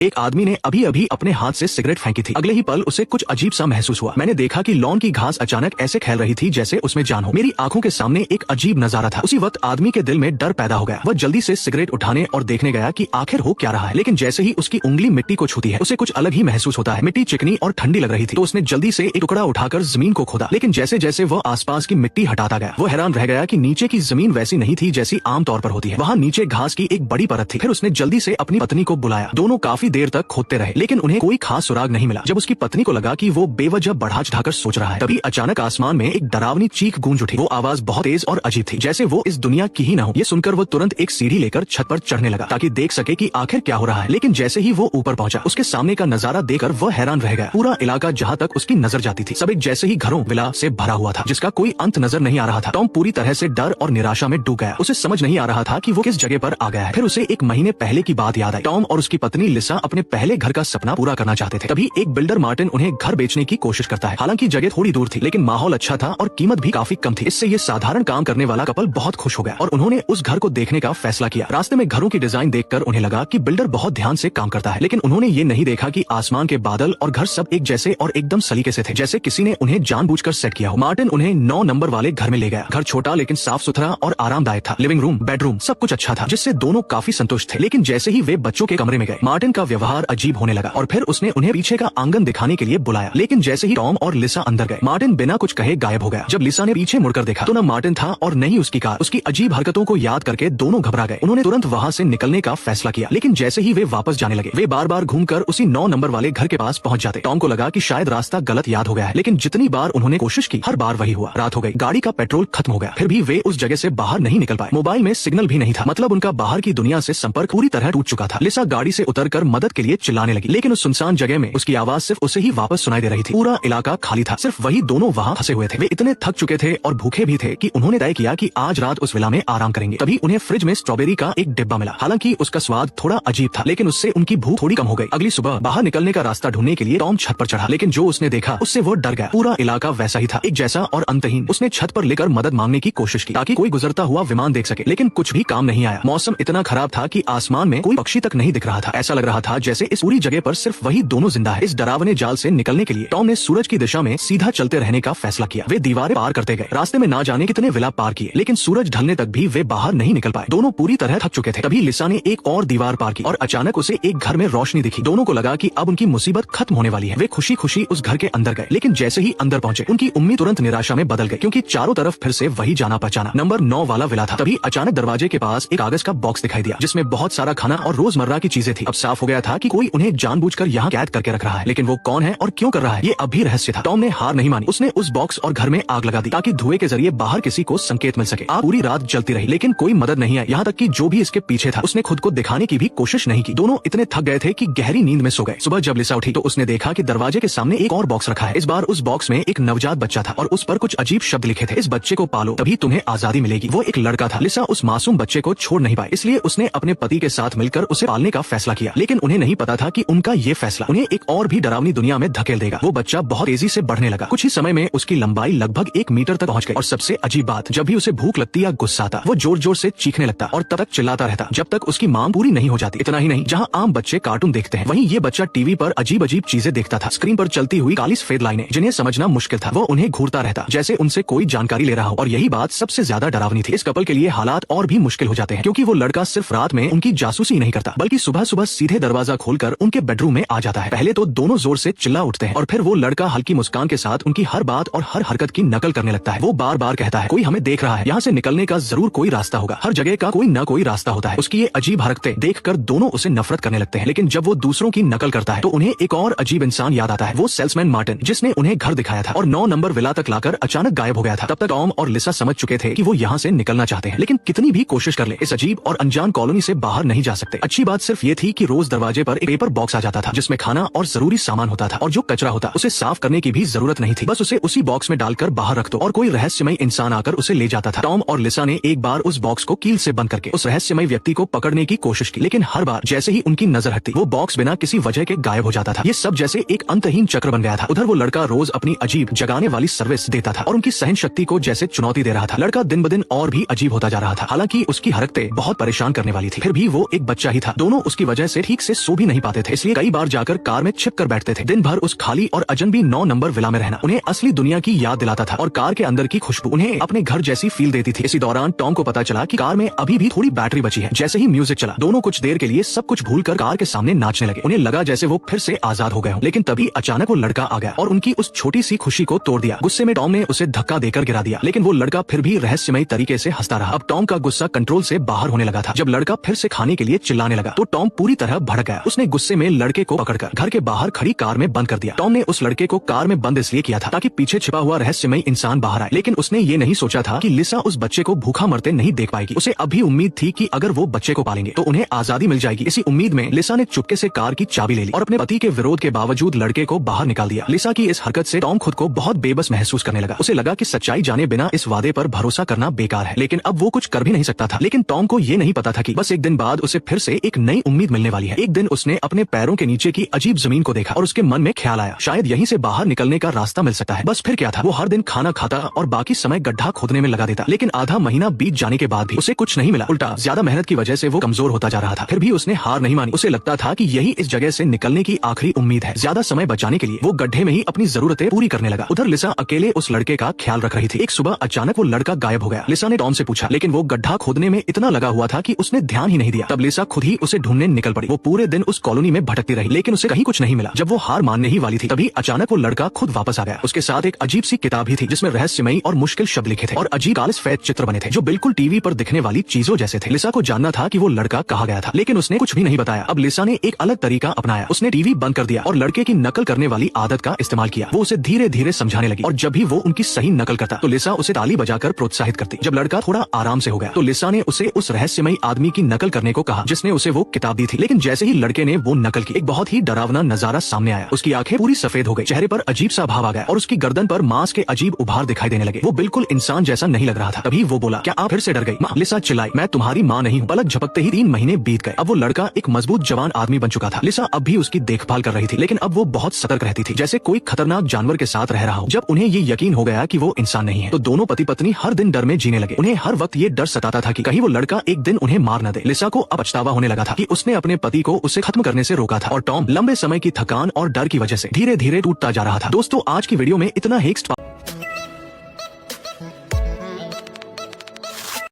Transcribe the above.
एक आदमी ने अभी अभी अपने हाथ से सिगरेट फेंकी थी। अगले ही पल उसे कुछ अजीब सा महसूस हुआ। मैंने देखा कि लॉन की घास अचानक ऐसे खेल रही थी जैसे उसमें जान हो। मेरी आंखों के सामने एक अजीब नजारा था। उसी वक्त आदमी के दिल में डर पैदा हो गया। वह जल्दी से सिगरेट उठाने और देखने गया कि आखिर हो क्या रहा है। लेकिन जैसे ही उसकी उंगली मिट्टी को छूती है उसे कुछ अलग ही महसूस होता है। मिट्टी चिकनी और ठंडी लग रही थी तो उसने जल्दी से एक टुकड़ा उठाकर जमीन को खोदा। लेकिन जैसे जैसे वह आसपास की मिट्टी हटाता गया वो हैरान रह गया कि नीचे की जमीन वैसी नहीं थी जैसी आमतौर पर होती है। वहाँ नीचे घास की एक बड़ी परत थी। फिर उसने जल्दी से अपनी पत्नी को बुलाया। दोनों काफी देर तक खोदते रहे लेकिन उन्हें कोई खास सुराग नहीं मिला। जब उसकी पत्नी को लगा कि वो बेवजह बढ़ा चढ़ाकर सोच रहा है तभी अचानक आसमान में एक डरावनी चीख गूंज उठी। वो आवाज बहुत तेज और अजीब थी जैसे वो इस दुनिया की ही न हो। ये सुनकर वो तुरंत एक सीढ़ी लेकर छत पर चढ़ने लगा ताकि देख सके कि आखिर क्या हो रहा है। लेकिन जैसे ही वो ऊपर पहुंचा उसके सामने का नजारा देखकर वह हैरान रह गया। पूरा इलाका जहाँ तक उसकी नजर जाती थी सब एक जैसे ही घरों विला से भरा हुआ था जिसका कोई अंत नजर नहीं आ रहा था। टॉम पूरी तरह से डर और निराशा में डूब गया। उसे समझ नहीं आ रहा था कि वो किस जगह पर आ गया है। फिर उसे एक महीने पहले की बात याद आई। टॉम और उसकी पत्नी लिसा अपने पहले घर का सपना पूरा करना चाहते थे। तभी एक बिल्डर मार्टिन उन्हें घर बेचने की कोशिश करता है। हालांकि जगह थोड़ी दूर थी लेकिन माहौल अच्छा था और कीमत भी काफी कम थी। इससे ये साधारण काम करने वाला कपल बहुत खुश हो गया और उन्होंने उस घर को देखने का फैसला किया। रास्ते में घरों की डिजाइन देखकर उन्हें लगा कि बिल्डर बहुत ध्यान से काम करता है। लेकिन उन्होंने ये नहीं देखा कि आसमान के बादल और घर सब एक जैसे और एकदम सलीके से थे जैसे किसी ने उन्हें जानबूझकर सेट किया हो। मार्टिन उन्हें 9 नंबर वाले घर में ले गया। घर छोटा लेकिन साफ सुथरा और आरामदायक था। लिविंग रूम, बेडरूम सब कुछ अच्छा था जिससे दोनों काफी संतुष्ट थे। लेकिन जैसे ही वे बच्चों के कमरे में गए मार्टिन का व्यवहार अजीब होने लगा और फिर उसने उन्हें पीछे का आंगन दिखाने के लिए बुलाया। लेकिन जैसे ही टॉम और लिसा अंदर गए मार्टिन बिना कुछ कहे गायब हो गया। जब लिसा ने पीछे मुड़कर देखा तो न मार्टिन था और न ही उसकी कार। उसकी अजीब हरकतों को याद करके दोनों घबरा गए। उन्होंने तुरंत वहाँ से निकलने का फैसला किया। लेकिन जैसे ही वे वापस जाने लगे वे बार बार घूमकर उसी 9 नंबर वाले घर के पास पहुंच जाते। टॉम को लगा कि शायद रास्ता गलत याद हो गया है लेकिन जितनी बार उन्होंने कोशिश की हर बार वही हुआ। रात हो गई, गाड़ी का पेट्रोल खत्म हो गया फिर भी वे उस जगह से बाहर नहीं निकल पाए। मोबाइल में सिग्नल भी नहीं था मतलब उनका बाहर की दुनिया से संपर्क पूरी तरह टूट चुका था। लिसा गाड़ी से उतरकर मदद के लिए चिल्लाने लगी लेकिन उस सुनसान जगह में उसकी आवाज सिर्फ उसे ही वापस सुनाई दे रही थी। पूरा इलाका खाली था, सिर्फ वही दोनों वहाँ फंसे हुए थे। वे इतने थक चुके थे और भूखे भी थे कि उन्होंने तय किया कि आज रात उस विला में आराम करेंगे। तभी उन्हें फ्रिज में स्ट्रॉबेरी का एक डिब्बा मिला। हालांकि उसका स्वाद थोड़ा अजीब था लेकिन उससे उनकी भूख थोड़ी कम हो गई। अगली सुबह बाहर निकलने का रास्ता ढूंढने के लिए टॉम छत पर चढ़ा लेकिन जो उसने देखा उससे वो डर गया। पूरा इलाका वैसा ही था, एक जैसा और अंतहीन। उसने छत पर लेकर मदद मांगने की कोशिश की ताकि कोई गुजरता हुआ विमान देख सके लेकिन कुछ भी काम नहीं आया। मौसम इतना खराब था कि आसमान में कोई पक्षी तक नहीं दिख रहा था। ऐसा लग रहा था जैसे इस पूरी जगह पर सिर्फ वही दोनों जिंदा है। इस डरावने जाल से निकलने के लिए टॉम ने सूरज की दिशा में सीधा चलते रहने का फैसला किया। वे दीवारें पार करते गए, रास्ते में ना जाने कितने विला पार किए लेकिन सूरज ढलने तक भी वे बाहर नहीं निकल पाए। दोनों पूरी तरह थक चुके थे। तभी लिसा ने एक और दीवार पार की और अचानक उसे एक घर में रोशनी दिखी। दोनों को लगा कि अब उनकी मुसीबत खत्म होने वाली है। वे खुशी खुशी उस घर के अंदर गए लेकिन जैसे ही अंदर पहुंचे उनकी उम्मीद तुरंत निराशा में बदल गई क्योंकि चारों तरफ फिर से वही जाना पहचाना नंबर 9 वाला विला था। तभी अचानक दरवाजे के पास एक कागज का बॉक्स दिखाई दिया जिसमें बहुत सारा खाना और रोजमर्रा की चीजें थी। अब साफ हो गया था कि कोई उन्हें जानबूझकर यहाँ कैद करके रख रहा है लेकिन वो कौन है और क्यों कर रहा है ये अब भी रहस्य था। टॉम ने हार नहीं मानी। उसने उस बॉक्स और घर में आग लगा दी ताकि धुएं के जरिए बाहर किसी को संकेत मिल सके। आग पूरी रात जलती रही लेकिन कोई मदद नहीं आई। यहाँ तक कि जो भी इसके पीछे था उसने खुद को दिखाने की भी कोशिश नहीं की। दोनों इतने थक गए थे कि गहरी नींद में सो गए। सुबह जब लिसा उठी तो उसने देखा कि दरवाजे के सामने एक और बॉक्स रखा है। इस बार उस बॉक्स में एक नवजात बच्चा था और उस पर कुछ अजीब शब्द लिखे थे। इस बच्चे को पालो तभी तुम्हें आजादी मिलेगी। वो एक लड़का था। लिसा उस मासूम बच्चे को छोड़ नहीं पाई इसलिए उसने अपने पति के साथ मिलकर उसे पालने का फैसला किया। लेकिन उन्हें नहीं पता था कि उनका ये फैसला उन्हें एक और भी डरावनी दुनिया में धकेल देगा। वो बच्चा बहुत तेजी से बढ़ने लगा। कुछ ही समय में उसकी लंबाई लगभग 1 मीटर तक पहुंच गई और सबसे अजीब बात जब भी उसे भूख लगती या गुस्सा आता वो जोर जोर से चीखने लगता और तब तक चिल्लाता रहता जब तक उसकी मांग पूरी नहीं हो जाती। इतना ही नहीं, जहाँ आम बच्चे कार्टून देखते हैं वहीं ये बच्चा टीवी पर अजीब अजीब चीजें देखता था। स्क्रीन पर चलती हुई काली सफेद लाइनें जिन्हें समझना मुश्किल था। वो उन्हें घूरता रहता जैसे उनसे कोई जानकारी ले रहा हो और यही बात सबसे ज्यादा डरावनी थी। इस कपल के लिए हालात और भी मुश्किल हो जाते हैं क्योंकि वो लड़का सिर्फ रात में उनकी जासूसी नहीं करता बल्कि सुबह सुबह सीधे दरवाजा खोलकर उनके बेडरूम में आ जाता है। पहले तो दोनों जोर से चिल्ला उठते हैं और फिर वो लड़का हल्की मुस्कान के साथ उनकी हर बात और हर हरकत की नकल करने लगता है। वो बार बार कहता है कोई हमें देख रहा है, यहाँ से निकलने का जरूर कोई रास्ता होगा। हर जगह का कोई न कोई रास्ता होता है। उसकी ये अजीब हरकतें देखकर दोनों उसे नफरत करने लगते हैं। लेकिन जब वो दूसरों की नकल करता है तो उन्हें एक और अजीब इंसान याद आता है। वो सेल्समैन मार्टिन जिसने उन्हें घर दिखाया था और 9 नंबर विला तक लाकर अचानक गायब हो गया था। तब तक टॉम और लिसा समझ चुके थे कि वो यहाँ से निकलना चाहते हैं लेकिन कितनी भी कोशिश कर ले इस अजीब और अनजान कॉलोनी से बाहर नहीं जा सकते। अच्छी बात सिर्फ ये थी कि रोज दरवाजे पर एक पेपर बॉक्स आ जाता था जिसमें खाना और जरूरी सामान होता था और जो कचरा होता उसे साफ करने की भी जरूरत नहीं थी। बस उसे उसी बॉक्स में डालकर बाहर रख दो और कोई रहस्यमय इंसान आकर उसे ले जाता था। टॉम और लिसा ने एक बार उस बॉक्स को कील से बंद करके उस रहस्यमय व्यक्ति को पकड़ने की कोशिश की लेकिन हर बार जैसे ही उनकी नजर हटती वो बॉक्स बिना किसी वजह के गायब हो जाता था। ये सब जैसे एक अंतहीन चक्र बन गया था। उधर वो लड़का रोज अपनी अजीब जगाने वाली सर्विस देता था और उनकी सहन शक्ति को जैसे चुनौती दे रहा था। लड़का दिन ब दिन और भी अजीब होता जा रहा था। हालांकि उसकी हरकतें बहुत परेशान करने वाली थी फिर भी वो एक बच्चा ही था। दोनों उसकी वजह से ठीक से से सो भी नहीं पाते थे, इसलिए कई बार जाकर कार में छिप कर बैठते थे। दिन भर उस खाली और अजनबी 9 नंबर विला में रहना उन्हें असली दुनिया की याद दिलाता था और कार के अंदर की खुशबू उन्हें अपने घर जैसी फील देती थी। इसी दौरान टॉम को पता चला कि कार में अभी भी थोड़ी बैटरी बची है। जैसे ही म्यूजिक चला, दोनों कुछ देर के लिए सब कुछ भूलकर कार के सामने नाचने लगे। उन्हें लगा जैसे वो फिर से आजाद हो गए हों। लेकिन तभी अचानक वो लड़का आ गया और उनकी उस छोटी सी खुशी को तोड़ दिया। गुस्से में टॉम ने उसे धक्का देकर गिरा दिया, लेकिन वो लड़का फिर भी रहस्यमयी तरीके से हंसता रहा। अब टॉम का गुस्सा कंट्रोल से बाहर होने लगा था। जब लड़का फिर से खाने के लिए चिल्लाने लगा तो टॉम पूरी तरह भड़क गया। उसने गुस्से में लड़के को पकड़कर घर के बाहर खड़ी कार में बंद कर दिया। टॉम ने उस लड़के को कार में बंद इसलिए किया था ताकि पीछे छिपा हुआ रहस्यमयी इंसान बाहर आए, लेकिन उसने ये नहीं सोचा था कि लिसा उस बच्चे को भूखा मरते नहीं देख पाएगी। उसे अभी उम्मीद थी कि अगर वो बच्चे को पालेंगे तो उन्हें आजादी मिल जाएगी। इसी उम्मीद में लिसा ने चुपके से कार की चाबी ले ली और अपने पति के विरोध के बावजूद लड़के को बाहर निकाल दिया। लिसा की इस हरकत से टॉम खुद को बहुत बेबस महसूस करने लगा। उसे लगा कि सच्चाई जाने बिना इस वादे पर भरोसा करना बेकार है, लेकिन अब वो कुछ कर भी नहीं सकता था। लेकिन टॉम को ये नहीं पता था कि बस एक दिन बाद उसे फिर से एक नई उम्मीद मिलने वाली है। एक दिन उसने अपने पैरों के नीचे की अजीब जमीन को देखा और उसके मन में ख्याल आया, शायद यहीं से बाहर निकलने का रास्ता मिल सकता है। बस फिर क्या था, वो हर दिन खाना खाता और बाकी समय गड्ढा खोदने में लगा देता। लेकिन आधा महीना बीत जाने के बाद भी उसे कुछ नहीं मिला। उल्टा ज्यादा मेहनत की वजह से वो कमजोर होता जा रहा था। फिर भी उसने हार नहीं मानी। उसे लगता था कि यही इस जगह से निकलने की आखिरी उम्मीद है। ज्यादा समय बचाने के लिए वो गड्ढे में ही अपनी जरूरतें पूरी करने लगा। उधर लिसा अकेले उस लड़के का ख्याल रख रही थी। एक सुबह अचानक वो लड़का गायब हो गया। लिसा ने टॉम से पूछा, लेकिन वो गड्ढा खोदने में इतना लगा हुआ था कि उसने ध्यान ही नहीं दिया। तब लिसा खुद ही उसे ढूंढने निकल पड़ी। वो पूरे दिन उस कॉलोनी में भटकती रही, लेकिन उसे कहीं कुछ नहीं मिला। जब वो हार मानने ही वाली थी, तभी अचानक वो लड़का खुद वापस आ गया। उसके साथ एक अजीब सी किताब भी थी जिसमें रहस्यमयी और मुश्किल शब्द लिखे थे और अजीब काले सफेद चित्र बने थे जो बिल्कुल टीवी पर दिखने वाली चीजों जैसे थे। लिसा को जानना था कि वो लड़का कहाँ गया था, लेकिन उसने कुछ भी नहीं बताया। अब लिसा ने एक अलग तरीका अपनाया। उसने टीवी बंद कर दिया और लड़के की नकल करने वाली आदत का इस्तेमाल किया। वो उसे धीरे धीरे समझाने लगी और जब भी वो उनकी सही नकल करता तो लिसा उसे ताली बजाकर प्रोत्साहित करती। जब लड़का थोड़ा आराम से हो गया तो लिसा ने उसे उस रहस्यमयी आदमी की नकल करने को कहा जिसने उसे वो किताब दी थी। लेकिन जैसे ही लड़के ने वो नकल की, एक बहुत ही डरावना नजारा सामने आया। उसकी आंखें पूरी सफेद हो गई, चेहरे पर अजीब सा भाव आ गया और उसकी गर्दन पर मांस के अजीब उभार दिखाई देने लगे। वो बिल्कुल इंसान जैसा नहीं लग रहा था। तभी वो बोला, क्या आप फिर से डर गई? माँ, लिसा चिल्लाई, मैं तुम्हारी माँ नहीं हूँ। पलक झपकते ही 3 महीने बीत गए। अब वो लड़का एक मजबूत जवान आदमी बन चुका था। लिसा अब भी उसकी देखभाल कर रही थी, लेकिन अब वो बहुत सतर्क रहती थी, जैसे कोई खतरनाक जानवर के साथ रह रहा हो। जब उन्हें ये यकीन हो गया कि वो इंसान नहीं है तो दोनों पति पत्नी हर दिन डर में जीने लगे। उन्हें हर वक्त ये डर सताता था कि कहीं वो लड़का एक दिन उन्हें मार न दे। लिसा को अब पछतावा होने लगा था कि उसने अपने पति को उसे खत्म करने से रोका था और टॉम लंबे समय की थकान और डर की वजह से धीरे धीरे टूटता जा रहा था। दोस्तों, आज की वीडियो में इतना ही।